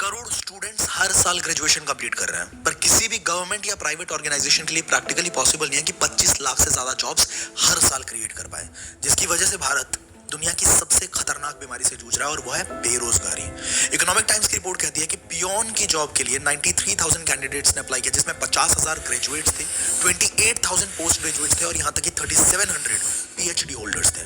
Crore students हर साल graduation complete कर रहे हैं, पर किसी भी गवर्नमेंट या प्राइवेट ऑर्गेनाइजेशन के लिए प्रैक्टिकली पॉसिबल नहीं है कि 25 लाख से ज्यादा जॉब्स हर साल क्रिएट कर पाए, जिसकी वजह से भारत दुनिया की सबसे खतरनाक बीमारी से जूझ रहा है और वो है बेरोजगारी। इकोनॉमिक टाइम्स की रिपोर्ट कहती है कि पियोन की जॉब के लिए 93,000 कैंडिडेट्स ने अप्लाई किया, जिसमें 50,000 ग्रेजुएट्स थे, 28,000 पोस्ट ग्रेजुएट्स थे और यहाँ तक कि 3700 पीएचडी होल्डर्स थे।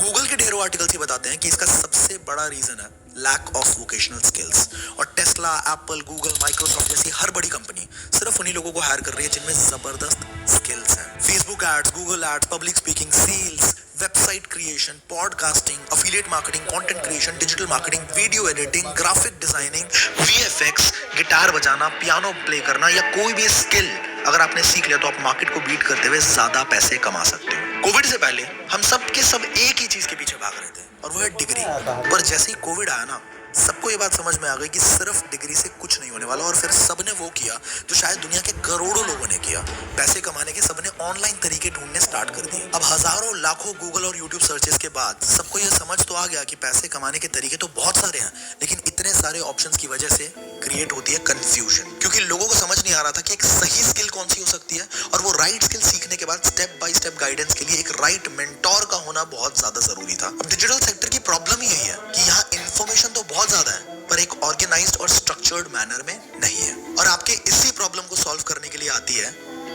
गूगल के ढेरों आर्टिकल्स ही बताते हैं कि इसका सबसे बड़ा रीजन है लैक ऑफ वोकेशनल स्किल्स, और टेस्ला, एप्पल, गूगल, माइक्रोसॉफ्ट जैसी हर बड़ी कंपनी सिर्फ उन्हीं लोगों को हायर कर रही है जिनमें जबरदस्त स्किल्स हैं। Facebook ads, Google ads, public speaking, sales, website creation, podcasting, affiliate marketing, content creation, digital marketing, video editing, graphic designing, VFX, guitar बजाना, पियानो प्ले करना या कोई भी स्किल अगर आपने सीख लिया तो आप मार्केट को बीट करते हुए ज्यादा पैसे कमा सकते हो। कोविड से पहले हम सब के सब एक ही चीज के पीछे भाग रहे थे और वो है डिग्री। पर जैसे ही कोविड आया ना, सबको ये बात समझ में आ गई कि सिर्फ डिग्री से कुछ नहीं होने वाला, और फिर सबने वो किया जो शायद दुनिया के करोड़ों लोगों ने किया। पैसे कमाने के सबने ऑनलाइन तरीके ढूंढने स्टार्ट कर दिए। अब हजारों लाखों गूगल और यूट्यूब सर्चेस के बाद सबको ये समझ तो आ गया कि पैसे कमाने के तरीके तो बहुत सारे हैं, लेकिन इतने सारे ऑप्शंस की वजह से क्रिएट होती है कंफ्यूजन, क्योंकि लोगों को समझ नहीं आ रहा था कि एक सही स्किल कौन सी हो सकती है, और वो राइट स्किल सीखने के बाद स्टेप बाय स्टेप गाइडेंस के लिए एक राइट मेंटोर का होना बहुत ज्यादा जरूरी था। अब डिजिटल सेक्टर की प्रॉब्लम ही यही है कि यहाँ इन्फॉर्मेशन तो बहुत ज्यादा है, पर एक ऑर्गेनाइज्ड और स्ट्रक्चर्ड मैनर में नहीं है। और आपके इसी प्रॉब्लम को सॉल्व करने के लिए आती है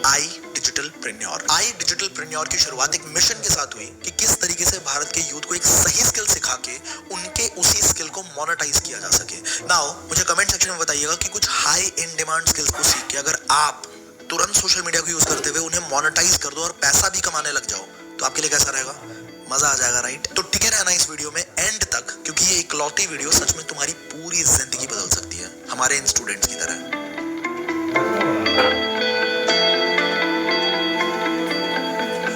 आई डिजिटलप्रेन्योर। आई डिजिटलप्रेन्योर की शुरुआत एक मिशन के साथ हुई कि किस तरीके से भारत के यूथ को एक सही स्किल सिखा के उनके उसी स्किल को मोनेटाइज किया जा सके। नाउ मुझे कमेंट सेक्शन में बताइएगा कि कुछ हाई इन डिमांड स्किल्स को सीख के अगर आप तुरंत सोशल मीडिया को यूज करते हुए उन्हें मोनेटाइज कर दो और पैसा भी कमाने लग जाओ, तो आपके लिए कैसा रहेगा? मजा आ जाएगा, राइट? तो टिके रहना इस वीडियो में एंड तक, क्योंकि ये इकलौती वीडियो सच में तुम्हारी पूरी जिंदगी बदल सकती है, हमारे इन स्टूडेंट्स की तरह।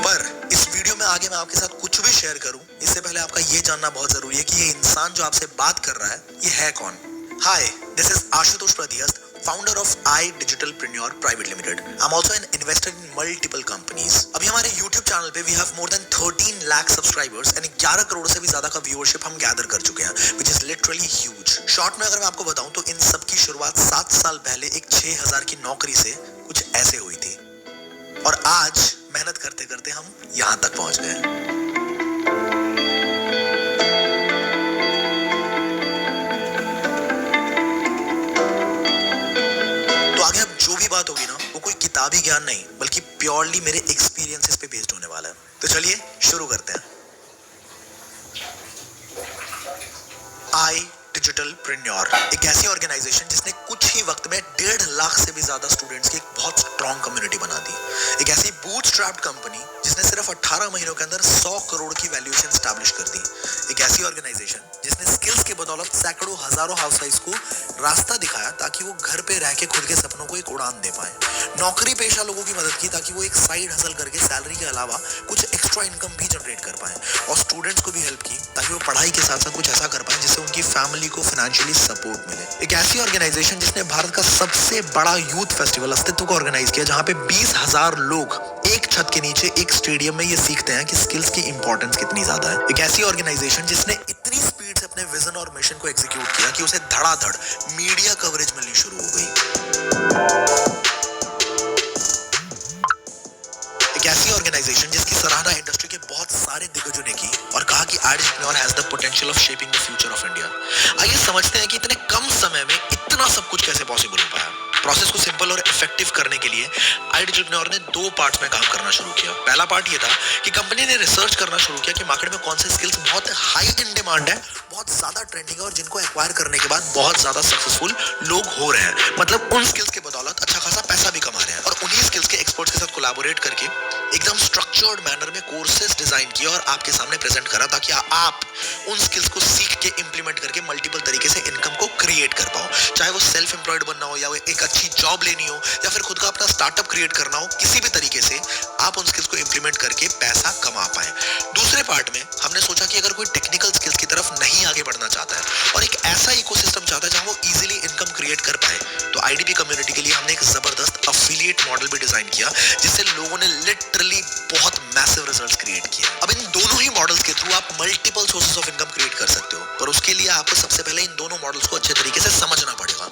पर इस वीडियो में आगे मैं आपके साथ कुछ भी शेयर करूं, इससे पहले आपका ये जानना बहुत जरूरी है कि ये इंसान जो आपसे बात कर रहा है ये है कौन। हाय, दिस इज आशुतोष प्रदियस्त, founder of iDigitalPreneur Private Limited. I'm also an investor in multiple companies. अभी हमारे YouTube चैनल पे we have more than 13 lakh subscribers and 11 crore से भी ज्यादा का व्यूअरशिप हम गैदर कर चुके हैं, which is literally huge. Short में अगर मैं आपको बताऊं तो इन सब की शुरुआत 7 साल पहले एक 6,000 की नौकरी से कुछ ऐसे हुई थी, और आज मेहनत करते करते हम यहाँ तक पहुंच गए। जो भी बात होगी ना, वो कोई किताबी ज्ञान नहीं बल्कि प्योरली मेरे एक्सपीरियंसेस पे बेस्ड होने वाला है। तो चलिए शुरू करते हैं। आई डिजिटलप्रेन्योर एक ऐसी ऑर्गेनाइजेशन जिसने कुछ ही वक्त में 1.5 लाख से भी ज्यादा स्टूडेंट्स की एक बहुत स्ट्रॉन्ग कम्युनिटी बना दी। एक ऐसी बूटस्ट्रैप्ड कंपनी जिसने सिर्फ 18 महीनों के अंदर 100 करोड़ की वैल्यूएशन एस्टैब्लिश कर दी। एक ऐसी ऑर्गेनाइजेशन जिसने स्किल्स के बदौलत सैकड़ों हजारों हाउसवाइफ्स को रास्ता दिखाया ताकि वो घर पे रह के खुद के सपनों को एक उड़ान दे पाए। नौकरी पेशा लोगों की मदद की ताकि वो एक साइड हसल करके सैलरी के अलावा कुछ एक्स्ट्रा इनकम भी जनरेट कर पाए, और स्टूडेंट्स को भी हेल्प की ताकि वो पढ़ाई के साथ साथ कुछ ऐसा कर पाए जिससे उनकी फैमिली को फाइनेंशियली सपोर्ट मिले। एक ऐसी ऑर्गेनाइजेशन जिसने भारत का सबसे बड़ा यूथ फेस्टिवल अस्तित्व को ऑर्गेनाइज किया, जहाँ पे 20,000 लोग एक छत के नीचे एक स्टेडियम में ये सीखते हैं कि स्किल्स की इंपॉर्टेंस कितनी ज्यादा है। एक ऐसी ऑर्गेनाइजेशन जिसने इतनी स्पीड से अपने विजन और मिशन को एग्जीक्यूट किया कि उसे धड़ाधड़ मीडिया कवरेज मिलनी शुरू हो गई। एक ऐसी ऑर्गेनाइजेशन जिसकी सराहना इंडस्ट्री के बहुत सारे दिग्गजों ने की और कहा कि iDigitalPreneur has the potential of shaping the future of India. आइए समझते हैं कि इतने कम समय में इतना सब कुछ कैसे पॉसिबल हो पाया। प्रोसेस को सिंपल और इफेक्टिव करने के लिए iDigitalPreneur ने 2 पार्ट्स में काम करना शुरू किया। पहला पार्ट ये था कि कंपनी ने रिसर्च करना शुरू किया कि मार्केट में कौन से स्किल्स बहुत हाई इन डिमांड है, बहुत ज्यादा ट्रेंडिंग है और जिनको एक्वायर करने के बाद बहुत ज्यादा सक्सेसफुल लोग हो रहे हैं। मतलब उन स्किल्स के बदौलत अच्छा खासा पैसा भी कमा रहे हैं, और उन्हीं स्किल्स के एक्सपर्ट्स के साथ कोलैबोरेट करके एकदम स्ट्रक्चर्ड मैनर में कोर्सेज डिजाइन किया और आपके सामने प्रेजेंट करा ताकि आप उन स्किल्स को सीख के इंप्लीमेंट करके मल्टीपल तरीके से इनकम को क्रिएट कर पाओ। चाहे वो सेल्फ एम्प्लॉयड बनना हो, या वो एक अच्छी जॉब लेनी हो, या फिर खुद का अपना स्टार्टअप क्रिएट करना हो, किसी भी तरीके से आप उन स्किल्स को इंप्लीमेंट करके पैसा कमा पाए। दूसरे पार्ट में हमने सोचा कि अगर कोई टेक्निकल स्किल्स की तरफ नहीं आगे बढ़ना चाहता है और एक ऐसा इकोसिस्टम चाहता है जहां वो इजीली इनकम क्रिएट कर पाए, तो आईडीपी कम्युनिटी के लिए हमने एक जबरदस्त अफिलिएट मॉडल भी डिजाइन किया, जिससे लोगों ने लिटरली बहुत मैसिव रिजल्ट्स क्रिएट किए। अब इन दोनों ही मॉडल्स के थ्रू आप multiple sources of income create कर सकते हो, पर उसके लिए आपको सबसे पहले इन दोनों मॉडल्स को अच्छे तरीके से समझना पड़ेगा।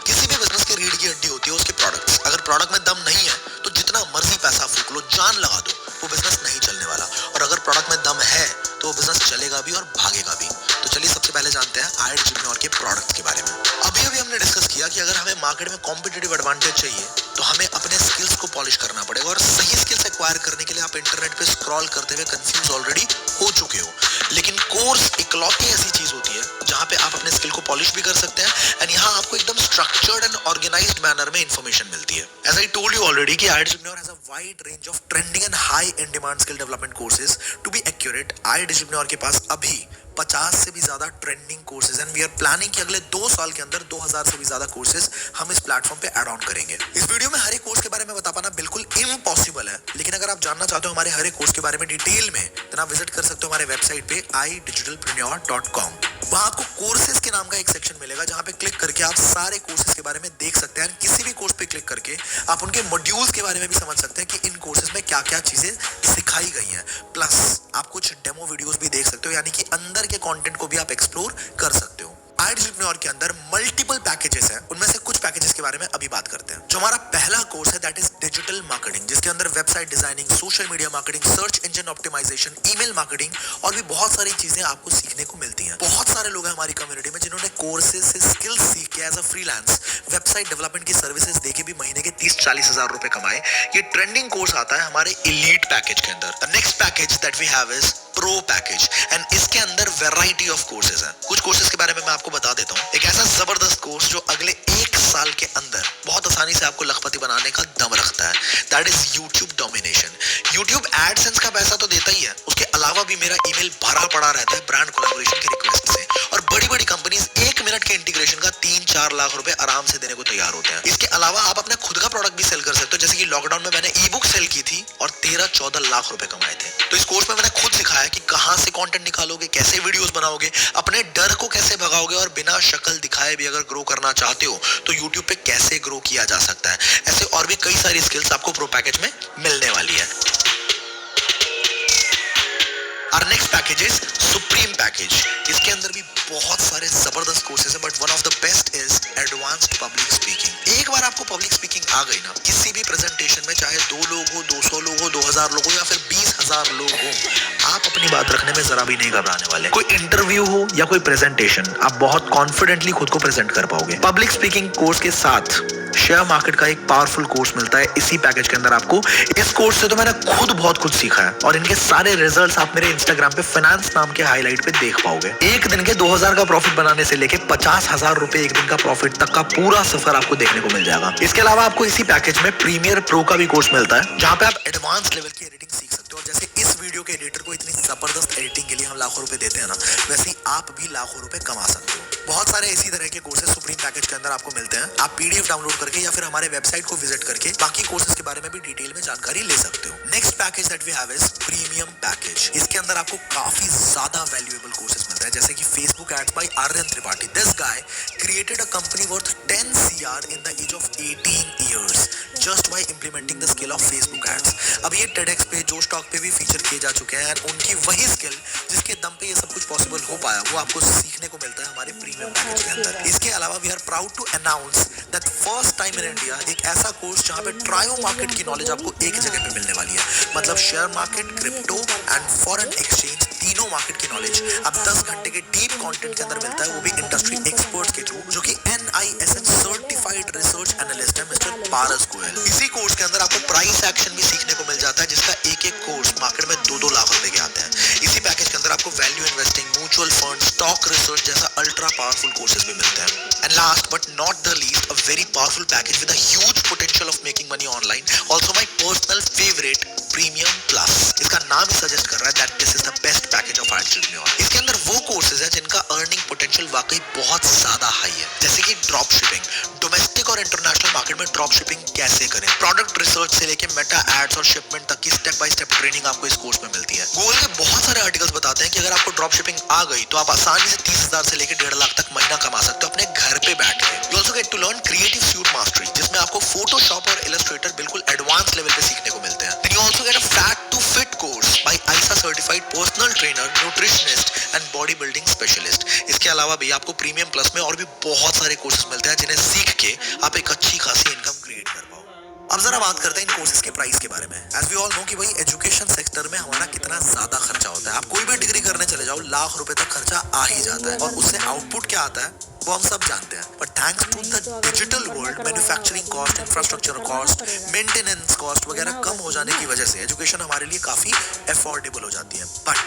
रीढ़ की हड्डी होती है उसके प्रोडक्ट्स। अगर प्रोडक्ट में दम नहीं है तो जितना मर्जी पैसा फूक लो, जान लगा दो, वो बिजनेस नहीं चलने वाला। और अगर प्रोडक्ट में दम है तो वो बिजनेस चलेगा भी और भागेगा भी। तो चलिए सबसे पहले जानते हैं iDigiPreneur के प्रोडक्ट के बारे में। अभी हमने डिस्कस किया कि अगर हमें मार्केट में कॉम्पिटिटिव एडवांटेज चाहिए तो हमें अपने स्किल्स को पॉलिश करना पड़ेगा, और सही स्किल्स एक्वायर करने के लिए आप इंटरनेट पे स्क्रॉल करते हुए कंफ्यूज ऑलरेडी हो चुके हो। लेकिन कोर्स इकलौती ऐसी चीज होती है जहां पे आप अपने स्किल को पॉलिश भी कर सकते हैं एंड यहाँ आपको एकदम स्ट्रक्चर्ड एंड ऑर्गेनाइज्ड मैनर में इंफॉर्मेशन मिलती है। As I told you already कि iDigiPreneur has a wide range of trending and high in demand skill development courses. To be accurate, iDigiPreneur के पास अभी 50 से भी ज्यादा trending courses and we are planning कि अगले 2 साल के अंदर 2000 से भी ज्यादा कोर्सेज हम इस प्लेटफॉर्म पे ऐड ऑन करेंगे। इस वीडियो में हर एक कोर्स के बारे में बता पाना बिल्कुल इम्पॉसिबल है, लेकिन अगर आप जानना चाहते हो हमारे हर एक कोर्स के बारे में डिटेल में, तो आप विजिट कर सकते हो हमारे वेबसाइट पे idigitalpreneur.com। वहां आपको कोर्सेज के नाम का एक सेक्शन मिलेगा जहां पे क्लिक करके आप सारे कोर्सेज के बारे में देख सकते हैं। किसी भी कोर्स पे क्लिक करके आप उनके मॉड्यूल्स के बारे में भी समझ सकते हैं कि इन कोर्सेज में क्या क्या चीजें सिखाई गई हैं। प्लस आप कुछ डेमो वीडियोस भी देख सकते हो, यानी कि अंदर के कंटेंट को भी आप एक्सप्लोर कर सकते हो। iDigiPreneur के अंदर मल्टीपल पैकेजेस हैं, उनमें से कुछ पैकेजेस के बारे में अभी बात करते हैं। जो हमारा पहला कोर्स है दैट इज डिजिटल मार्केटिंग, जिसके अंदर website designing, social media marketing, search engine optimisation, email marketing और भी बहुत सारी चीजें आपको सीखने को मिलती हैं। बहुत सारे लोग हैं हमारी कम्युनिटी में जिन्होंने कोर्सेज से स्किल्स सीख के as a freelance website development की सर्विसेज देके भी महीने के 30-40 हजार रुपए कमाए। ये ट्रेंडिंग कोर्स आता है हमारे एलीट पैकेज के अंदर। The next package that we have is pro package and इसके अंदर वैरायटी ऑफ कोर्सेज हैं। कुछ कोर्सेज के बारे में मैं आपको बता देता हूँ। एक ऐसा जबरदस्त कोर्स जो अगले 1 साल के अंदर बहुत आसानी से आपको लखपति बनाने का दम रखता है, that is YouTube domination. YouTube AdSense का पैसा तो देता ही है, उसके अलावा भी मेरा ईमेल भरा पड़ा रहता है ब्रांड कोलैबोरेशन की रिक्वेस्ट से, और बड़ी बड़ी कंपनीज 1 मिनट के इंटीग्रेशन का 3-4 लाख रुपए आराम से देने को तैयार होते हैं। इसके अलावा आप अपना खुद का प्रोडक्ट भी सेल कर सकते हो, जैसे कि लॉकडाउन में मैंने ई बुक सेल की थी और 13-14 लाख रुपए कमाए थे। तो इस कोर्स में मैंने खुद सिखाया कि कहां से कंटेंट निकालोगे, कैसे वीडियोस बनाओगे, अपने डर को कैसे भगाओगे और बिना शक्ल दिखाए भी अगर ग्रो करना चाहते हो तो YouTube पे कैसे ग्रो किया जा सकता है। ऐसे और भी कई सारी स्किल्स आपको प्रो पैकेज में मिलने वाली है। Our next package is Supreme Package. इसके अंदर भी बहुत सारे जबरदस्त कोर्सेज हैं, but one of the best is advanced public speaking. एक बार आपको पब्लिक स्पीकिंग आ गई ना, किसी भी प्रेजेंटेशन में चाहे 2 लोग हो, 200 लोग हो, 2000 लोग हो या फिर 20,000 लोग हो, आप अपनी बात रखने में जरा भी नहीं घबराने वाले। कोई इंटरव्यू हो या कोई प्रेजेंटेशन, आप बहुत कॉन्फिडेंटली खुद को प्रेजेंट कर पाओगे। पब्लिक स्पीकिंग कोर्स के साथ शेयर मार्केट का एक पावरफुल कोर्स मिलता है इसी पैकेज के अंदर आपको। इस कोर्स से तो मैंने खुद बहुत कुछ सीखा है और इनके सारे रिजल्ट्स आप मेरे इंस्टाग्राम पे फाइनेंस नाम के हाईलाइट पे देख पाओगे। एक दिन के 2000 का प्रॉफिट बनाने से लेके 50,000 रुपए एक दिन का प्रॉफिट तक का पूरा सफर आपको देखने को मिल जाएगा। इसके अलावा आपको इसी पैकेज में प्रीमियर प्रो का भी कोर्स मिलता है, जहाँ पे आप एडवांस लेवल की एडिटिंग सीख सकते हो। और जैसे इस वीडियो के एडिटर को इतनी जबरदस्त एडिटिंग के लिए हम लाखों रुपए देते हैं ना, वैसे ही आप भी लाखों रुपए कमा सकते हो। बहुत सारे इसी तरह के कोर्सेज सुप्रीम पैकेज के अंदर आपको मिलते हैं। आप पीडीएफ डाउनलोड करके या फिर हमारे वेबसाइट को विजिट करके बाकी कोर्सेज के बारे में भी डिटेल में जानकारी ले सकते हो। Next package that we have is premium package. इसके अंदर आपको काफी ज्यादा वैल्यूएबल कोर्सेज मिलते हैं, जैसे कि Facebook ads by Aryan Tripathi. This guy created a company worth 10 CR in the age of 18 years just by implementing the skill of Facebook ads. अब ये TEDx पे, जोश टॉक पे भी फीचर किए जा चुके हैं। उनकी वही स्किल जिसके दम पे ये सब कुछ पॉसिबल हो पाया, वो आपको सीखने को मिलता है हमारे प्रीमियम पैकेज के अंदर। इसके अलावा we are proud to announce that first time in India एक ऐसा कोर्स जहां पे ट्रायो मार्केट की नॉलेज आपको एक जगह पे मिलने वाली है। मतलब share market, crypto and foreign exchange, तीनों मार्केट की नॉलेज अब 10 घंटे के डीप कंटेंट के अंदर मिलता है, वो भी इंडस्ट्री एक्सपर्ट्स के थ्रू, जो कि NISM सर्टिफाइड रिसर्च एनालिस्ट है मिस्टर पारस गोयल। इसी कोर्स के अंदर आपको प्राइस एक्शन भी सीखने को मिल जाता है, जिसका एक कोर्स मार्केट में 2-2 लाख रुपए के आते हैं। इसी पैकेज के अंदर आपको value investing, mutual fund, stock research जैसा अल्ट्रा पावरफुल कोर्सेज भी मिलते हैं। And last but not the least, a very powerful package with a huge potential of making money online, also my personal favourite premium plus. इसका नाम ही suggest कर रहा है that this is the best package of iDigiPreneur। इसके अंदर वो courses हैं जिनका अर्निंग पोटेंशियल वाकई बहुत ज्यादा हाई है, जैसे कि ड्रॉप शिपिंग, डोमेस्टिक और इंटरनेशनल मार्केट में ड्रॉप शिपिंग कैसे करें, प्रोडक्ट रिसर्च से लेके मेटा एड्स और शिपमेंट तक की स्टेप बाय स्टेप ट्रेनिंग आपको इस कोर्स में मिलती है। गूगल के बहुत सारे आर्टिकल्स बताते हैं कि अगर आपको ड्रॉप शिपिंग आ गई तो आप आसानी से 30,000 से लेकर 1.5 लाख तक महीना कमा सकते हो अपने घर पे बैठ के। You also get to learn creative suite mastery, जिसमें आपको फोटोशॉप और इलस्ट्रेटर बिल्कुल एडवांस लेवल पे सीखने को मिलते हैं। Then you also get a fat to fit course by ISSA certified personal trainer, nutritionist and body building specialist. इसके अलावा भी आपको प्रीमियम प्लस में और भी बहुत सारे कोर्सेज मिलते हैं जिन्हें सीख के आप एक अच्छी जरा बात करते हैं इन कोर्सेज के प्राइस के बारे में। एज वी ऑल नो कि भाई एजुकेशन सेक्टर में हमारा कितना ज्यादा खर्चा होता है। आप कोई भी डिग्री करने चले जाओ, लाख रुपए तक खर्चा आ ही जाता है, और उससे आउटपुट क्या आता है वो हम सब जानते हैं। But thanks to the digital world, manufacturing cost, infrastructure cost, maintenance cost वगैरह कम हो जाने की वजह से एजुकेशन हमारे लिए काफी अफोर्डेबल हो जाती है। बट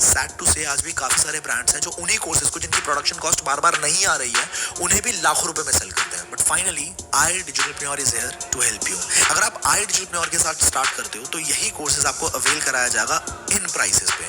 सैड टू से आज भी काफी सारे ब्रांड्स हैं जो उन्हीं कोर्सेज को, जिनकी प्रोडक्शन कॉस्ट बार बार नहीं आ रही है, उन्हें भी लाखों रुपए में सेल करते हैं। But finally I Digitalpreneur is here to help you. अगर आप आई डिजिटलप्रेन्योर के साथ स्टार्ट करते हो तो यही कोर्सेज आपको अवेल कराया जाएगा इन प्राइसेस पे।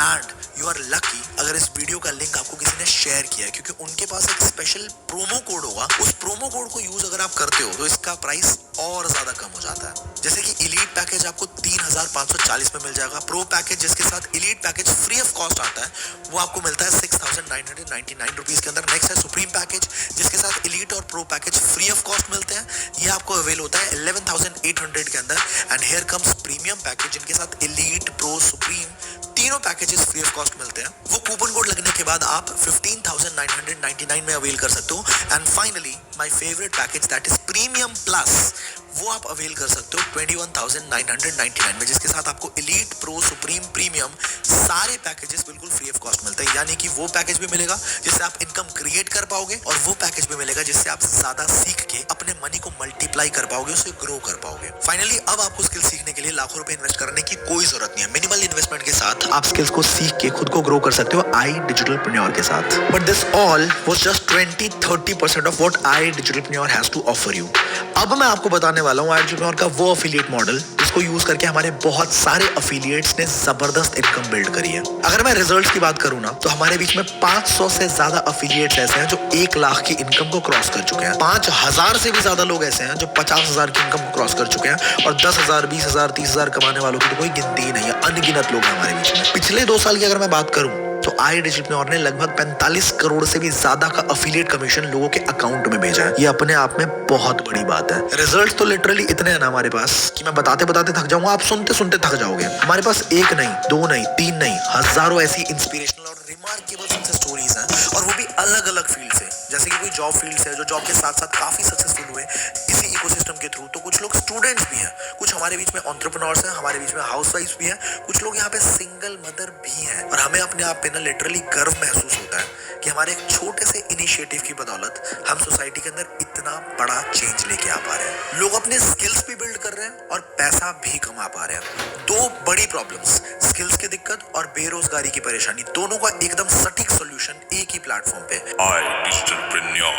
एंड यू आर लकी अगर इस वीडियो का लिंक आपको किसी ने शेयर किया है, क्योंकि उनके पास एक स्पेशल प्रोमो कोड होगा। उस प्रोमो कोड को यूज अगर आप करते हो तो इसका प्राइस और ज्यादा कम हो जाता है। जैसे कि एलीट पैकेज आपको 3540 में मिल जाएगा। प्रो पैकेज जिसके साथ elite package free of cost आता है वो आपको मिलता है 6999 रुपीज के अंदर। नेक्स्ट है सुप्रीम पैकेज जिसके साथ एलीट और pro package free of cost मिलते हैं, ये आपको अवेल होता है 11800 के अंदर। And here comes premium package जिनके साथ एलीट, प्रो, सुप्रीम तीनों पैकेजेस फ्री ऑफ कॉस्ट मिलते हैं। वो कूपन कोड लगने के बाद आप 15,999 में अवेल कर सकते हो। And finally my favourite package that is premium plus, वो आप अवेल कर सकते हो 21,999 में, जिसके साथ आपको एलीट, प्रो, सुप्रीम, प्रीमियम सारे पैकेजेस बिल्कुल फ्री ऑफ कॉस्ट मिलते हैं। यानी कि वो पैकेज भी मिलेगा जिससे आप इनकम क्रिएट कर पाओगे, और वो पैकेज भी मिलेगा जिससे आप ज्यादा सीख के अपने मनी को मल्टीप्लाई कर पाओगे, उसे ग्रो कर पाओगे। फाइनली अब आपको स्किल सीखने के लिए लाखों रुपए इन्वेस्ट करने की कोई जरूरत नहीं है। मिनिमल इन्वेस्टमेंट के साथ आप स्किल्स को सीख के खुद को ग्रो कर सकते हो आई डिजिटलप्रेन्योर के साथ। But this all was just 20-30% of what I Digitalpreneur has to offer you. अब मैं आपको बताने वाला हूँ आई डिजिटलप्रेन्योर का वो अफिलिएट मॉडल जिसको यूज करके हमारे बहुत सारे अफिलिएट्स ने जबरदस्त इनकम बिल्ड करी है। अगर मैं रिजल्ट्स की बात करूँ ना तो हमारे बीच में 500 से ज्यादा अफिलिएट्स ऐसे हैं जो 1 लाख की इनकम को क्रॉस कर चुके हैं। 5000 से भी ज्यादा लोग ऐसे हैं जो 50,000 की इनकम को क्रॉस कर चुके हैं, और 10,000, 20,000, 30,000 कमाने वालों की तो कोई गिनती ही नहीं है। अनगिनत लोग हैं हमारे बीच में। पिछले 2 साल की अगर मैं बात करूं तो आई डिजिटलप्रेन्योर ने लगभग 45 करोड़ से भी ज्यादा का अफिलिएट कमीशन लोगों के अकाउंट में भेजा है। ये अपने आप में बहुत बड़ी बात है। रिजल्ट्स तो लिटरली इतने हैं ना हमारे पास कि मैं बताते बताते थक जाऊंगा, आप सुनते सुनते थक जाओगे। हमारे पास 1 नहीं, 2 नहीं, 3 नहीं, हजारों ऐसी इंस्पिरेशनल और रिमार्केबल सक्सेस स्टोरीज हैं, और वो भी अलग अलग फील्ड से। जैसे कि कोई जॉब फील्ड से जो जॉब के साथ साथ काफी सक्सेसफुल हुए इसी इकोसिस्टम के थ्रू, तो कुछ लोग स्टूडेंट्स भी हैं, कुछ हमारे बीच में एंटरप्रेन्योर्स हैं, हमारे बीच में हाउसवाइफ्स भी हैं, कुछ लोग यहाँ पे सिंगल मदर भी हैं। और हमें अपने आप पे ना लिटरली गर्व महसूस होता है कि हमारे एक छोटे से इनिशिएटिव की बदौलत हम सोसाइटी के अंदर इतना बड़ा चेंज लेके आ पा रहे हैं। लोग अपने स्किल्स भी बिल्ड कर रहे हैं और पैसा भी कमा पा रहे हैं। 2 बड़ी प्रॉब्लम्स, स्किल्स की दिक्कत और बेरोजगारी की परेशानी, दोनों का एकदम सटीक सॉल्यूशन एक ही प्लेटफॉर्म पे। आई डिजिटलप्रेन्योर।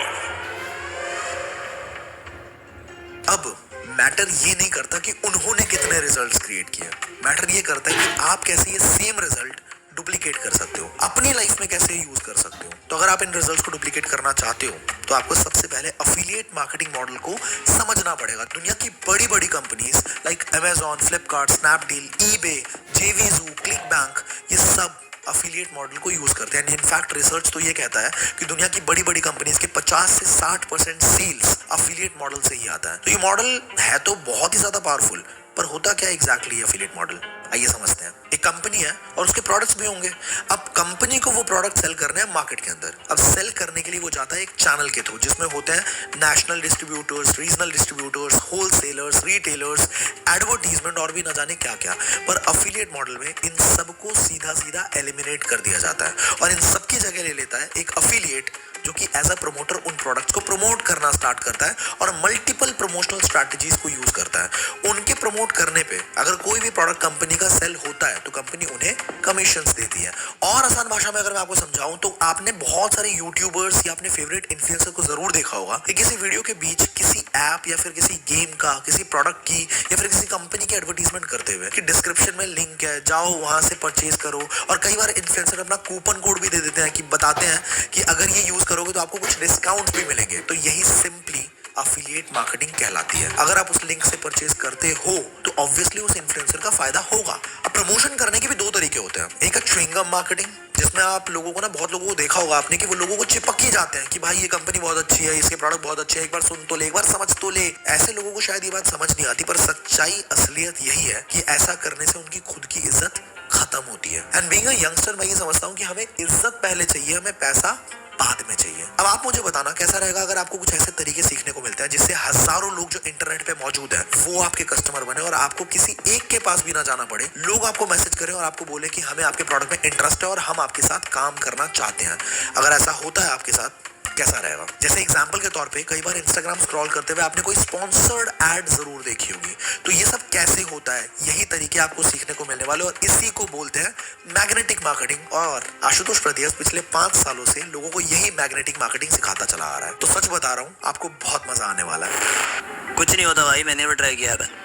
अब मैटर ये नहीं करता कि उन्होंने कितने रिजल्ट्स क्रिएट किए, मैटर ये करता है कि आप कैसे ये सेम रिजल्ट डुप्लीकेट कर सकते हो, अपनी लाइफ में कैसे यूज कर सकते हो। तो अगर आप इन रिजल्ट्स को डुप्लीकेट करना चाहते हो तो आपको सबसे पहले अफिलिएट मार्केटिंग मॉडल को समझना पड़ेगा। दुनिया की बड़ी बड़ी companies like Amazon, Flipkart, Snapdeal, eBay, जेवीजू, क्लिक बैंक, ये सब अफिलिएट मॉडल को यूज करते हैं। इनफैक्ट रिसर्च तो ये कहता है कि दुनिया की बड़ी बड़ी कंपनीज के 50 से 60% सेल्स अफिलिएट मॉडल से ही आता है। तो ये मॉडल है तो बहुत ही ज्यादा पावरफुल, पर होता क्या एग्जैक्टली अफिलिएट मॉडल, आइए समझते हैं। एक कंपनी है और उसके प्रोडक्ट्स भी होंगे। अब कंपनी को वो प्रोडक्ट सेल करने हैं मार्केट के अंदर। अब सेल करने के लिए वो जाता है एक चैनल के थ्रू जिसमें होते हैं national distributors, regional distributors, wholesalers, retailers, advertisement और भी न जाने क्या क्या। पर अफिलिएट मॉडल में इन सबको सीधा सीधा एलिमिनेट कर दिया जाता है और इन सबकी जगह ले लेता है एक अफिलिएट जो कि एज अ प्रमोटर उन प्रोडक्ट्स को प्रमोट करना स्टार्ट करता है और मल्टीपल प्रमोशनल स्ट्रैटेजीज को यूज करता है। उनके प्रमोट करने पे अगर कोई भी प्रोडक्ट कंपनी का सेल होता है तो कंपनी उन्हें कमीशंस देती है। और आसान भाषा में अगर मैं आपको समझाऊं तो आपने बहुत सारे यूट्यूबर्स या अपने फेवरेट इन्फ्लुएंसर को जरूर देखा होगा कि किसी वीडियो के बीच किसी ऐप या फिर किसी गेम का, किसी प्रोडक्ट की या फिर किसी कंपनी की एडवर्टीजमेंट करते हुए कि डिस्क्रिप्शन में लिंक है, जाओ वहां से परचेज करो। और कई बार इन्फ्लुएंसर अपना कूपन कोड भी दे देते हैं कि बताते हैं कि अगर ये यूज करोगे तो आपको कुछ डिस्काउंट भी मिलेंगे। तो यही सिंपली अफिलिएट मार्केटिंग कहलाती है। अगर आप उस लिंक से परचेज करते हो तो ऑब्वियसली उस इन्फ्लुएंसर का फायदा होगा। अब प्रमोशन करने के भी 2 तरीके होते हैं। एक है च्युइंगम मार्केटिंग, जिसमें आप लोगों को ना, बहुत लोगों को देखा होगा आपने कि वो लोगों को चिपक ही जाते हैं कि भाई ये कंपनी बहुत अच्छी है, इसके प्रोडक्ट बहुत अच्छे हैं, एक बार सुन तो ले, एक बार समझ तो ले। ऐसे लोगों को शायद ये बात समझ नहीं आती, पर सच्चाई असलियत यही है कि ऐसा करने से उनकी खुद की इज्जत खत्म होती है। एंड बीइंग अ यंगस्टर मैं ये समझता हूँ कि हमें इज्जत पहले चाहिए, हमें पैसा बाद में चाहिए। अब आप मुझे बताना कैसा रहेगा अगर आपको कुछ ऐसे तरीके सीखने को मिलते हैं जिससे हजारों लोग जो इंटरनेट पे मौजूद हैं वो आपके कस्टमर बने और आपको किसी एक के पास भी ना जाना पड़े, लोग आपको मैसेज करें और आपको बोले कि हमें आपके प्रोडक्ट में इंटरेस्ट है और हम आपके साथ काम करना चाहते हैं। अगर ऐसा होता है आपके साथ, कैसा रहेगा? जैसे एग्जांपल के तौर पे कई बार इंस्टाग्राम स्क्रॉल करते हुए आपने कोई स्पॉन्सर्ड एड जरूर देखी होगी। तो ये सब कैसे होता है, यही तरीके आपको सीखने को मिलने वाले और इसी को बोलते हैं मैग्नेटिक मार्केटिंग। और आशुतोष प्रदेश पिछले 5 सालों से लोगों को यही मैग्नेटिक मार्केटिंग सिखाता चला आ रहा है। तो सच बता रहा हूँ, आपको बहुत मजा आने वाला है। कुछ नहीं होता भाई, मैंने भी ट्राई किया है।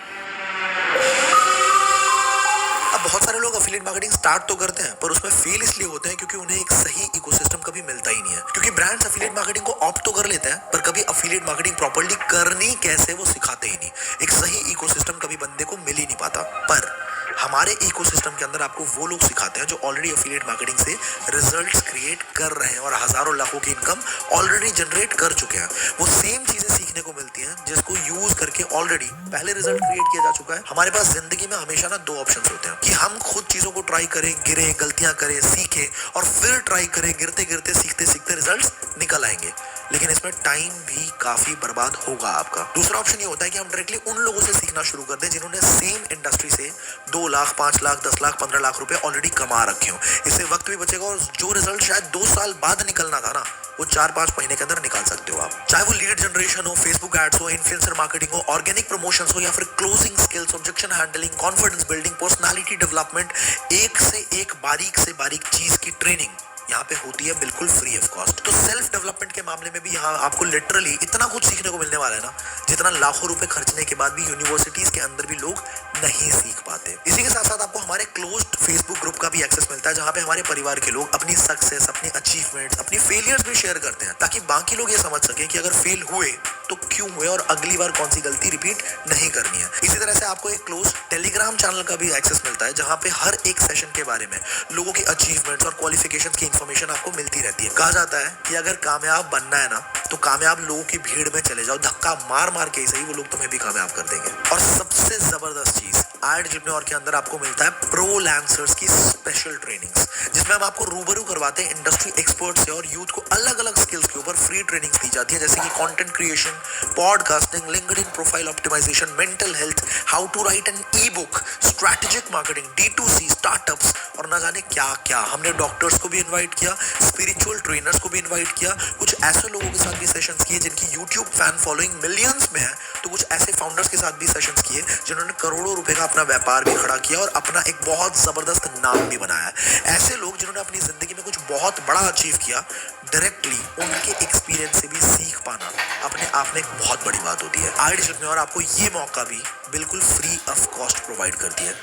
अब बहुत सारे लोग एफिलिएट मार्केटिंग स्टार्ट तो करते हैं पर उसमें फेल इसलिए होते हैं क्योंकि उन्हें एक सही इकोसिस्टम कभी मिलता ही नहीं है। क्योंकि ब्रांड्स एफिलिएट मार्केटिंग को ऑप्ट तो कर लेते हैं पर कभी एफिलिएट मार्केटिंग प्रॉपर्ली करनी कैसे वो सिखाते ही नहीं। एक सही इकोसिस्टम कभी बंदे को मिल ही नहीं पाता। पर हमारे इकोसिस्टम के अंदर आपको वो लोग सिखाते हैं जो ऑलरेडी एफिलिएट मार्केटिंग से रिजल्ट्स क्रिएट कर रहे हैं और हजारों लाखों की इनकम ऑलरेडी जनरेट कर चुके हैं। वो सेम चीजें सीखने को मिलती हैं जिसको यूज करके ऑलरेडी पहले रिजल्ट क्रिएट किया जा चुका है। हमारे पास जिंदगी में हमेशा ना 2 ऑप्शंस होते हैं कि हम खुद चीजों को ट्राई करें, गिरे, गलतियां करें, सीखें और फिर ट्राई करें, गिरते गिरते सीखते सीखते रिजल्ट्स निकल आएंगे। लेकिन इसमें टाइम भी काफी बर्बाद होगा आपका। दूसरा ऑप्शन ये होता है कि हम डायरेक्टली उन लोगों से सीखना शुरू कर दें जिन्होंने सेम इंडस्ट्री से 2 लाख, 5 लाख, 10 लाख, 15 लाख रुपए ऑलरेडी कमा रखे हो। इससे वक्त भी बचेगा और जो रिजल्ट शायद 2 साल बाद निकलना था ना, वो 4-5 महीने के अंदर निकाल सकते हो आप। चाहे वो लीड जनरेशन हो, फेसबुक एड्स हो, इन्फ्लुएंसर मार्केटिंग हो, ऑर्गेनिक प्रमोशंस हो या फिर closing skills, objection handling, confidence building, personality development, एक से एक बारीक से बारीक चीज की ट्रेनिंग यहाँ पे होती है बिल्कुल फ्री ऑफ कॉस्ट। तो सेल्फ डेवलपमेंट के मामले में भी यहाँ आपको लिटरली इतना कुछ सीखने को मिलने वाला है ना, जितना लाखों रुपए खर्चने के बाद भी यूनिवर्सिटीज के अंदर भी लोग नहीं सीख पाते। इसी के साथ साथ आपको हमारे क्लोज्ड फेसबुक ग्रुप का भी एक्सेस मिलता है जहाँ पे हमारे परिवार के लोग अपनी सक्सेस, अपनी अचीवमेंट्स, अपनी फेलियर्स भी शेयर करते हैं ताकि बाकी लोग ये समझ सके कि अगर फेल हुए तो क्यों हुए और अगली बार कौन सी गलती रिपीट नहीं करनी है। इसी तरह से आपको एक क्लोज टेलीग्राम चैनल का भी एक्सेस मिलता है जहाँ पे हर एक सेशन के बारे में लोगों की अचीवमेंट्स और क्वालिफिकेशंस की इंफॉर्मेशन आपको मिलती रहती है। कहा जाता है कि अगर कामयाब बनना है ना तो कामयाब लोगों की भीड़ में चले जाओ, धक्का मार मार के ही सही, वो लोग तुम्हें भी कामयाब कर देंगे। और सबसे जबरदस्त चीज IIT के अंदर आपको मिलता है प्रो लैंसर्स की स्पेशल ट्रेनिंग्स, जिसमें हम आपको रूबरू करवाते हैं इंडस्ट्री एक्सपर्ट से और यूथ को अलग अलग स्किल्स के ऊपर फ्री ट्रेनिंग्स दी जाती है जैसे कि content creation, podcasting, LinkedIn profile optimisation, mental health, how to write an ebook, strategic marketing, D2C, startups और ना जाने क्या क्या। हमने डॉक्टर्स को भी इन्वाइट किया, स्पिरिचुअल ट्रेनर्स को भी इन्वाइट किया, कुछ ऐसे लोगों के साथ भी सेशंस किए जिनकी यूट्यूब फैन फॉलोइंग मिलियंस में है, तो कुछ ऐसे फाउंडर्स के साथ भी सेशंस किए जिन्होंने करोड़ों रुपए का अपना व्यापार भी खड़ा किया और अपना एक बहुत जबरदस्त नाम भी बनाया। ऐसे लोग जिन्होंने अपनी जिंदगी में कुछ बहुत बड़ा अचीव किया, डायरेक्टली उनके एक्सपीरियंस से भी सीख पाना अपने आप में एक बहुत बड़ी बात होती है। IIT में और आपको ये मौका भी बिल्कुल फ्री ऑफ कॉस्ट प्रोवाइड करती है।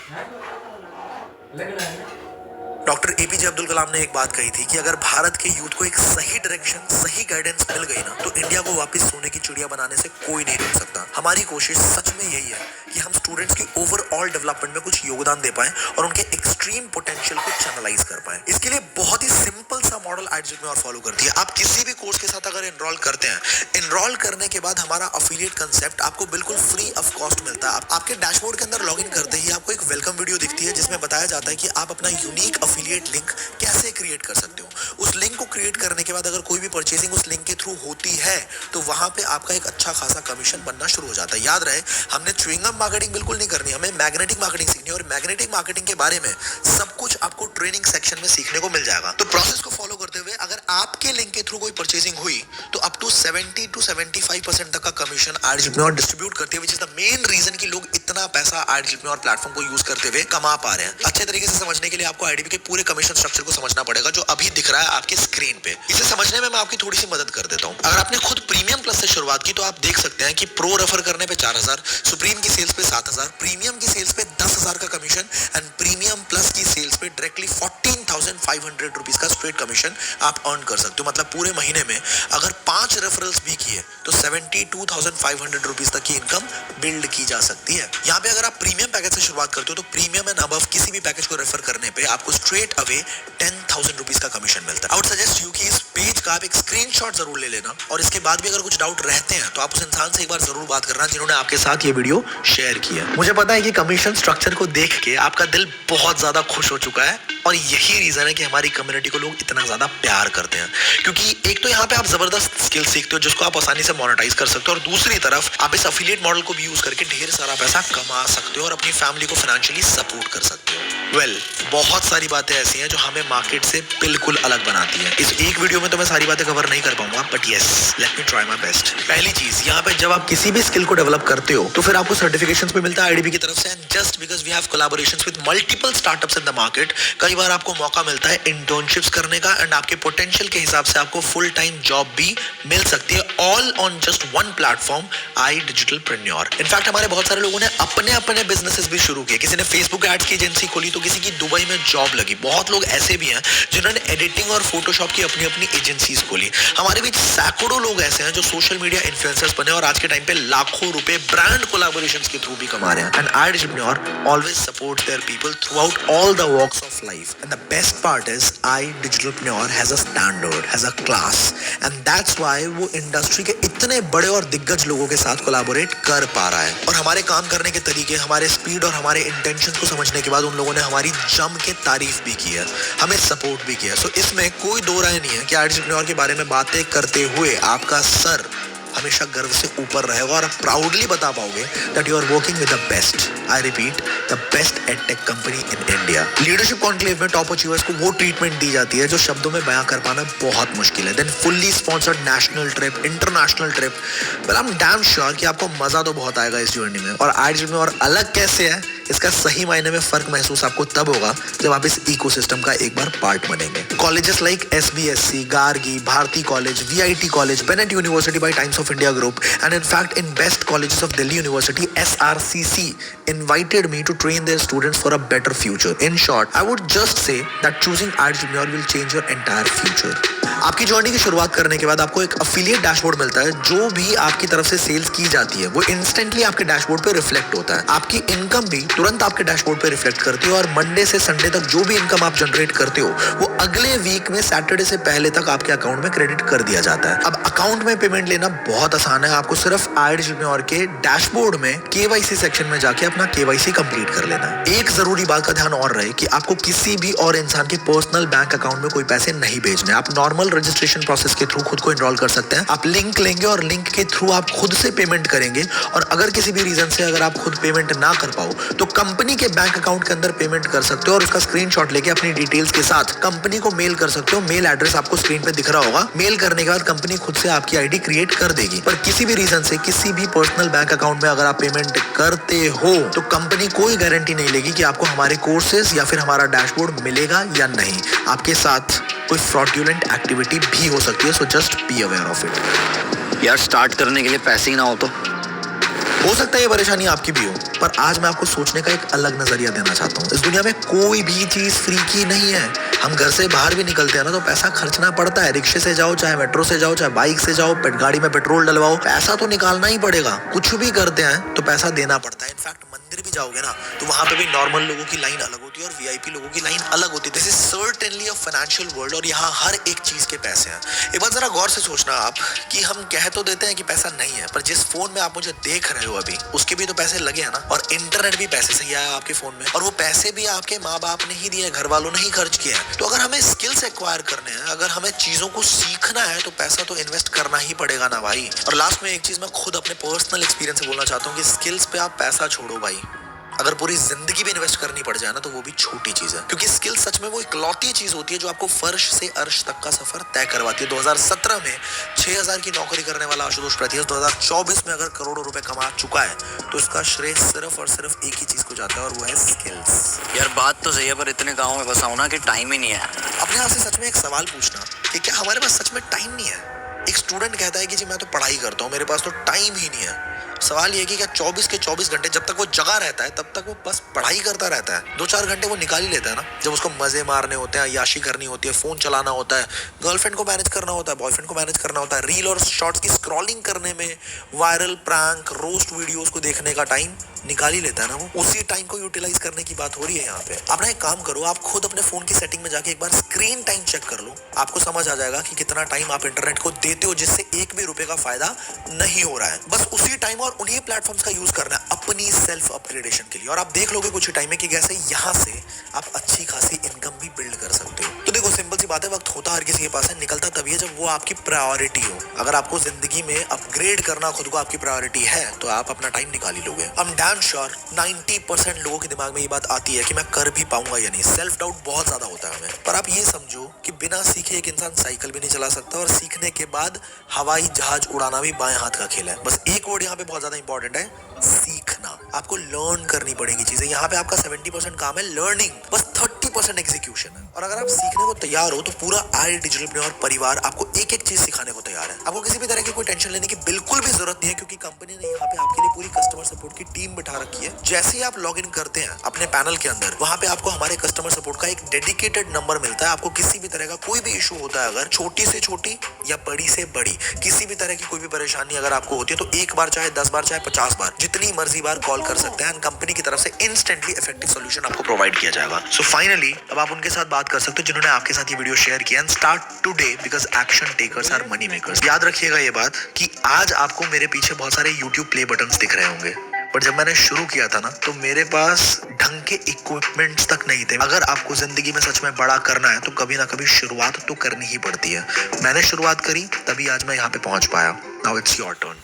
डॉक्टर APJ अब्दुल कलाम ने एक बात कही थी कि अगर भारत के यूथ को एक सही डायरेक्शन, सही गाइडेंस मिल गई ना तो इंडिया को वापस सोने की चिड़िया बनाने से कोई नहीं रोक सकता। हमारी कोशिश सच में यही है कि हम स्टूडेंट्स की ओवरऑल डेवलपमेंट में कुछ योगदान दे पाएं और उनके एक्सट्रीम पोटेंशियल को चैनलाइज कर पाएं। इसके लिए बहुत ही सिंपल सा मॉडल IIT में और फॉलो करती है। आप किसी भी कोर्स के साथ अगर एनरोल करते हैं, एनरोल करने के बाद हमारा अफिलिएट कंसेप्ट आपको बिल्कुल फ्री ऑफ कॉस्ट मिलता है। आपके डैशबोर्ड के अंदर लॉगिन करते ही आपको एक वेलकम वीडियो दिखती है जिसमें बताया जाता है कि आप अपना यूनिक अफिलिएट लिंक कैसे क्रिएट कर सकते हो। उस लिंक को क्रिएट करने के बाद अगर कोई भी परचेसिंग उस लिंक के थ्रू होती है तो वहां पे आपका एक अच्छा खासा कमीशन बनना शुरू हो जाता है। याद रहे, हमने च्युइंगम मार्केटिंग बिल्कुल नहीं करनी, हमें मैग्नेटिक मार्केटिंग सीखनी है और मैग्नेटिक मार्केटिंग के बारे में सब कुछ आपको ट्रेनिंग सेक्शन में सीखने को मिल जाएगा। तो प्रोसेस को फॉलो करते हुए अगर आपके लिंक के थ्रू कोई परचेसिंग हुई तो अप टू 70 to 75% तक का कमीशन IIT में और डिस्ट्रीब्यूट करते हैं, which is the main reason कि लोग इतना पैसा IIT में और प्लेटफॉर्म को यूज करते हुए कमा पा रहे हैं। अच्छे तरीके से समझने के लिए आपको IIT के पूरे कमीशन स्ट्रक्चर को समझना पड़ेगा जो अभी दिख रहा है आपके स्क्रीन पे। इसे समझने में मैं आपकी थोड़ी सी मदद कर देता हूँ। अगर आपने खुद प्रीमियम प्लस से शुरुआत की तो आप देख सकते हैं कि प्रो रेफर करने पे 4000, सुप्रीम की सेल्स पे 7000, प्रीमियम की सेल्स पे 10,000 का कमीशन एंड प्रीमियम प्लस की सेल्स पे डायरेक्टली 14,500 रुपीज का स्ट्रेट कमीशन आप अर्न कर सकते हो। मतलब पूरे महीने में अगर 5 रेफरल्स भी किए तो 72,500 रुपीज तक की इनकम बिल्ड की जा सकती है। यहाँ पे अगर आप प्रीमियम पैकेज से शुरुआत करते हो तो प्रीमियम एंड अबव किसी भी पैकेज को रेफर करने पे आपको स्ट्रेट अवे 10,000 रुपीज का कमीशन मिलता है। आई वुड सजेस्ट यू कि इस पेज का आप एक स्क्रीनशॉट जरूर ले लेना और इसके बाद भी अगर कुछ डाउट रहते हैं तो आप उस इंसान से एक बार जरूर बात करना जिन्होंने आपके साथ ये वीडियो शेयर किया। मुझे पता है कि कमीशन स्ट्रक्चर को देख के आपका दिल बहुत ज्यादा खुश हो चुका है और यही रीजन है कि हमारी कम्युनिटी को लोग इतना ज्यादा प्यार करते हैं, क्योंकि एक तो यहाँ पे आप जबरदस्त स्किल सीखते हो जिसको आप आसानी से मोनेटाइज कर सकते हो, और दूसरी तरफ आप इस अफिलिएट मॉडल को भी यूज करके ढेर सारा पैसा कमा सकते हो और अपनी फैमिली को फाइनेंशियली सपोर्ट कर सकते हो। वेल, बहुत सारी बातें ऐसी हैं जो हमें मार्केट से बिल्कुल अलग बनाती है। इस एक वीडियो में तो मैं सारी बातें कवर नहीं कर पाऊंगा, but yes, let me try my best. पहली चीज, यहाँ पे जब आप किसी भी स्किल को डेवलप करते हो तो फिर आपको सर्टिफिकेशंस भी मिलता है आईडीबी की तरफ से, and just because we have collaborations with multiple startups in the market, कई बार आपको मौका मिलता है इंटर्नशिप्स करने का, एंड आपके पोटेंशियल के हिसाब से आपको फुल टाइम जॉब भी मिल सकती है, all on just one platform, I Digitalpreneur. In fact हमारे बहुत सारे लोगों ने अपने अपने बिजनेसेस भी शुरू किए। किसी ने फेसबुक एड्स की एजेंसी खोली तो किसी की दुबई में जॉब लगी। बहुत लोग ऐसे भी हैं जिन्होंने एडिटिंग और फोटोशॉप की अपनी अपनी एजेंसीज खोली। हमारे बीच सैकड़ों लोग ऐसे हैं जो सोशल मीडिया इन्फ्लुएंसर्स बने और आज के टाइम पे लाखों रुपए ब्रांड कोलैबोरेशंस के थ्रू भी कमा रहे हैं। And I Digitalpreneur always supports their people throughout all the walks of life, and the best part is I Digitalpreneur has a standard, has a class, and that's why वो industry के इतने बड़े और दिग्गज लोगों के साथ collaborate कर पा रहा है। और हमारे काम करने के तरीके, हमारे स्पीड और हमारे इंटेंशंस को समझने के बाद उन लोगों ने हमारी जम के तारीफ भी की है, हमें सपोर्ट भी किया है। सो इसमें कोई दो राय नहीं है कि आई डिजिटलप्रेन्योर के बारे में बातें करते हुए आपका सर हमेशा गर्व से ऊपर रहेगा और आप प्राउडली बता पाओगे that you are working with the best, I repeat, the best edtech company in India. Leadership conclave में टॉप अचीवर्स को वो ट्रीटमेंट दी जाती है जो शब्दों में बयां कर पाना बहुत मुश्किल है। Then fully sponsored national trip, international trip, well I am damn sure कि आपको मजा तो बहुत आएगा इस जर्नी में। और आई डिजिटलप्रेन्योर और अलग कैसे है, इसका सही मायने में फर्क महसूस आपको तब होगा जब आप इस इकोसिस्टम का एक बार पार्ट बनेंगे। Colleges like SBSC, Gargi, Bharati college, VIT college, Bennett university by Times of India Group, and in fact in best colleges of Delhi University, SRCC invited me to train their students for a better future. In short, I would just say that choosing entrepreneur will change your entire future. आपकी journey की शुरुआत करने के बाद आपको एक affiliate dashboard मिलता है। जो भी आपकी तरफ से सेल्स की जाती है वो इंस्टेंटली आपके डैशबोर्ड पे रिफ्लेक्ट होता है। आपकी इनकम भी तुरंत आपके डैशबोर्ड पे रिफ्लेक्ट करती है, और मंडे से संडे तक जो भी इनकम आप जनरेट करते हो वो अगले वीक में सैटरडे से पहले तक आपके अकाउंट में क्रेडिट कर दिया जाता है। अब अकाउंट में पेमेंट लेना बहुत आसान है। आपको सिर्फ आई डिजिटलप्रेन्योर के डैशबोर्ड में KYC सेक्शन में जाके अपना KYC कंप्लीट कर लेना है। एक जरूरी बात का ध्यान और रहे कि आपको किसी भी और इंसान के पर्सनल बैंक अकाउंट में कोई पैसे नहीं भेजने। आप नॉर्मल रजिस्ट्रेशन प्रोसेस के थ्रू खुद को एनरोल कर सकते हैं। आप लिंक लेंगे और लिंक के थ्रू आप खुद से पेमेंट करेंगे, और अगर किसी भी रीजन से अगर आप खुद पेमेंट ना कर पाओ तो कंपनी के बैंक अकाउंट के अंदर पेमेंट कर सकते हो और उसका स्क्रीनशॉट लेके अपनी डिटेल्स के साथ कंपनी को मेल कर सकते हो। मेल एड्रेस आपको स्क्रीन पे दिख रहा होगा। मेल करने के बाद कंपनी खुद से आपकी आईडी क्रिएट कर देगी। पर किसी भी रीजन से किसी भी पर्सनल बैंक अकाउंट में अगर आप पेमेंट करते हो तो कंपनी कोई गारंटी नहीं लेगी कि आपको हमारे कोर्सेज या फिर हमारा डैशबोर्ड मिलेगा या नहीं। आपके साथ कोई फ्रॉडुलेंट एक्टिविटी भी हो सकती है, so just be aware of it. यार स्टार्ट करने के लिए पैसे ही ना हो तो हो सकता है ये परेशानी आपकी भी हो, पर आज मैं आपको सोचने का एक अलग नजरिया देना चाहता हूँ। इस दुनिया में कोई भी चीज फ्री की नहीं है। हम घर से बाहर भी निकलते हैं ना तो पैसा खर्चना पड़ता है। रिक्शे से जाओ, चाहे मेट्रो से जाओ, चाहे बाइक से जाओ, गाड़ी में पेट्रोल डलवाओ, पैसा तो निकालना ही पड़ेगा। कुछ भी करते हैं तो पैसा देना पड़ता है। इनफैक्ट मंदिर भी जाओगे ना तो वहां पे भी नॉर्मल लोगों की लाइन अलग होती है और VIP लोगों की लाइन अलग होती है। This is certainly a financial world, और यहाँ हर एक चीज के पैसे हैं। एक बार जरा गौर से सोचना आप कि हम कह तो देते हैं कि पैसा नहीं है, पर जिस फोन में आप मुझे देख रहे हो अभी उसके भी तो पैसे लगे हैं ना, और इंटरनेट भी पैसे से ही आया आपके फोन में, और वो पैसे भी आपके माँ बाप ने ही दिए, घर वालों ने ही खर्च किया है। तो अगर हमें स्किल्स एक्वायर करने हैं, अगर हमें चीजों को सीखना है तो पैसा तो इन्वेस्ट करना ही पड़ेगा ना भाई। और लास्ट में एक चीज मैं खुद अपने पर्सनल एक्सपीरियंस से बोलना चाहता हूँ कि स्किल्स पे आप पैसा छोड़ो भाई, अगर पूरी जिंदगी भी इन्वेस्ट करनी पड़ जाए ना तो वो भी छोटी चीज है, क्योंकि स्किल सच में वो इकलौती चीज होती है जो आपको फर्श से अर्श तक का सफर तय करवाती है। 2017 में 6000 की नौकरी करने वाला आशुतोष प्रतिहस 2024 में अगर करोड़ों रुपए कमा चुका है तो इसका श्रेय सिर्फ और सिर्फ एक ही चीज को जाता है, और वो है स्किल्स। यार बात तो सही है, पर इतने गाँव में बसा हूं ना कि टाइम ही नहीं है। अपने आप से सच में एक सवाल पूछना कि क्या हमारे पास सच में टाइम नहीं है? एक स्टूडेंट कहता है कि जी मैं तो पढ़ाई करता हूँ, मेरे पास तो टाइम ही नहीं है। सवाल ये कि क्या 24 के 24 घंटे जब तक वो जगा रहता है तब तक वो बस पढ़ाई करता रहता है? 2-4 घंटे वो निकाल ही लेता है ना, जब उसको मजे मारने होते हैं, याशी करनी होती है, फोन चलाना होता है, गर्लफ्रेंड को मैनेज करना होता है, बॉयफ्रेंड को मैनेज करना होता है, रील और शॉर्ट्स की स्क्रॉलिंग करने में, वायरल प्रैंक रोस्ट वीडियोस को देखने का टाइम निकाल ही लेता है ना वो। उसी टाइम को यूटिलाइज करने की बात हो रही है यहाँ पे। अपना एक काम करो, आप खुद अपने फोन की सेटिंग में जाके एक बार स्क्रीन टाइम चेक कर लो, आपको समझ आ जाएगा कि कितना टाइम आप इंटरनेट को देते हो जिससे एक भी रुपए का फायदा नहीं हो रहा है। बस उसी टाइम और उन्हीं प्लेटफॉर्म्स का यूज करना है अपनी सेल्फ अपग्रेडेशन के लिए, और आप देख लोगे कुछ ही टाइम में कि कैसे यहाँ से आप अच्छी खासी इनकम भी बिल्ड कर सकते हो। सिंपल सी बात है, वक्त होता हर किसी के पास है, निकलता तभी है जब वो आपकी प्रायोरिटी हो। अगर आपको जिंदगी में अपग्रेड करना खुद को आपकी प्रायोरिटी है तो आप अपना टाइम निकाल ही लोगे। आई एम डैम श्योर 90% लोगों के दिमाग में ये बात आती है कि मैं कर भी पाऊंगा या नहीं। सेल्फ डाउट बहुत ज्यादा होता है हमें। पर आप ये समझो कि बिना सीखे एक इंसान साइकिल भी नहीं चला सकता, और सीखने के बाद हवाई जहाज उड़ाना भी बाएं हाथ का खेल है। बस एक वर्ड यहाँ पे बहुत ज्यादा इंपॉर्टेंट है, सीखना। आपको लर्न करनी पड़ेगी चीजें। यहाँ पे आपका 70% काम है लर्निंग, बस 30% एग्जीक्यूशन है। और अगर आप सीखने को तैयार हो तो पूरा आई डिजिटलप्रेन्योर परिवार आपको एक एक चीज सिखाने को तैयार है। आपको किसी भी तरह की कोई टेंशन लेने की बिल्कुल भी जरूरत नहीं है, क्योंकि कंपनी ने यहाँ पे आपके लिए पूरी कस्टमर सपोर्ट की टीम बिठा रखी है। जैसे ही आप लॉग इन करते हैं अपने पैनल के अंदर, वहां पे आपको हमारे कस्टमर सपोर्ट का एक डेडिकेटेड नंबर मिलता है। आपको किसी भी तरह का कोई भी इशू होता है, अगर छोटी से छोटी या बड़ी से बड़ी किसी भी तरह की कोई भी परेशानी अगर आपको होती है, तो एक बार चाहे 10 बार चाहे 50 बार जितनी मर्जी बार कॉल कर सकते हैं। कंपनी की तरफ से इंस्टेंटली इफेक्टिव सॉल्यूशन आपको प्रोवाइड किया जाएगा। सो फाइनली अब आप उनके साथ बात कर सकते हो जिन्होंने आपके साथ ये वीडियो शेयर किया। And start today because action takers are money makers. याद रखिएगा ये बात कि आज आपको मेरे पीछे बहुत सारे YouTube प्ले बटन्स दिख रहे होंगे, पर जब मैंने शुरू किया था ना, तो मेरे पास ढंग के इक्विपमेंट्स तक नहीं थे। अगर आपको जिंदगी में सच में बड़ा करना है तो कभी ना कभी शुरुआत तो करनी ही पड़ती है। मैंने शुरुआत करी, तभी आज मैं यहाँ पे पहुंच पाया। Now it's your turn.